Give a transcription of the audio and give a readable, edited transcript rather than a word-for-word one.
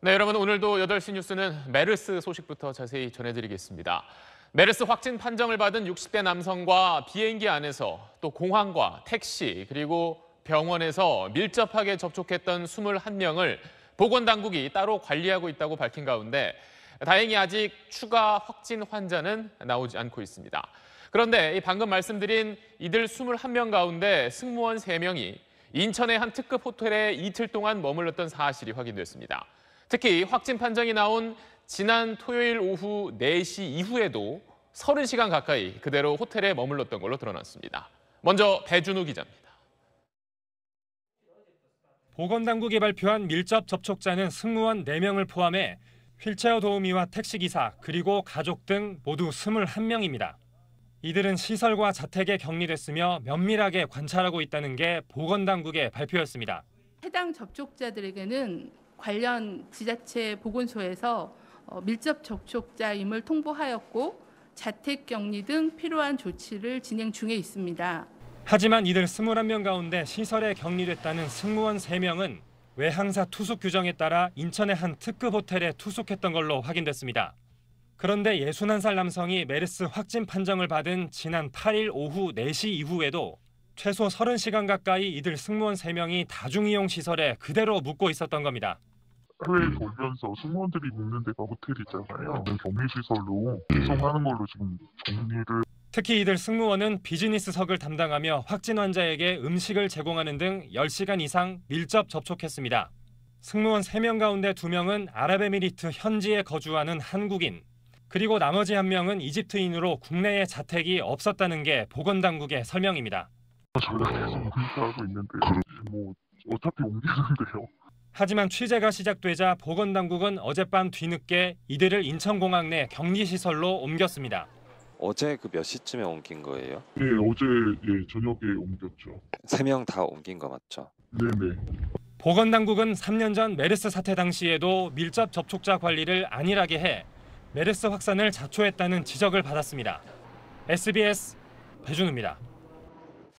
네, 여러분 오늘도 8시 뉴스는 메르스 소식부터 자세히 전해드리겠습니다. 메르스 확진 판정을 받은 60대 남성과 비행기 안에서 또 공항과 택시 그리고 병원에서 밀접하게 접촉했던 21명을 보건당국이 따로 관리하고 있다고 밝힌 가운데 다행히 아직 추가 확진 환자는 나오지 않고 있습니다. 그런데 방금 말씀드린 이들 21명 가운데 승무원 3명이 인천의 한 특급 호텔에 이틀 동안 머물렀던 사실이 확인됐습니다. 특히 확진 판정이 나온 지난 토요일 오후 4시 이후에도 30시간 가까이 그대로 호텔에 머물렀던 걸로 드러났습니다. 먼저 배준우 기자입니다. 보건당국이 발표한 밀접 접촉자는 승무원 4명을 포함해 휠체어 도우미와 택시기사 그리고 가족 등 모두 21명입니다. 이들은 시설과 자택에 격리됐으며 면밀하게 관찰하고 있다는 게 보건당국의 발표였습니다. 해당 접촉자들에게는 관련 지자체 보건소에서 밀접 접촉자임을 통보하였고 자택 격리 등 필요한 조치를 진행 중에 있습니다. 하지만 이들 21명 가운데 시설에 격리됐다는 승무원 3명은 외항사 투숙 규정에 따라 인천의 한 특급 호텔에 투숙했던 걸로 확인됐습니다. 그런데 61살 남성이 메르스 확진 판정을 받은 지난 8일 오후 4시 이후에도 최소 30시간 가까이 이들 승무원 3명이 다중이용 시설에 그대로 묵고 있었던 겁니다. 해외에 돌면서 승무원들이 묵는 데가 호텔이잖아요. 격리시설로 이송하는 걸로 지금 정리를. 특히 이들 승무원은 비즈니스석을 담당하며 확진 환자에게 음식을 제공하는 등 10시간 이상 밀접 접촉했습니다. 승무원 3명 가운데 2명은 아랍에미리트 현지에 거주하는 한국인, 그리고 나머지 1명은 이집트인으로 국내에 자택이 없었다는 게 보건당국의 설명입니다. 저희가 계속 문의하고 있는데 어차피 옮기는데요. 하지만 취재가 시작되자 보건당국은 어젯밤 뒤늦게 이들을 인천공항 내 격리시설로 옮겼습니다. 어제 몇 시쯤에 옮긴 거예요? 네, 어제 저녁에 옮겼죠. 3명 다 옮긴 거 맞죠? 네네. 보건당국은 3년 전 메르스 사태 당시에도 밀접 접촉자 관리를 안일하게 해 메르스 확산을 자초했다는 지적을 받았습니다. SBS 배준우입니다.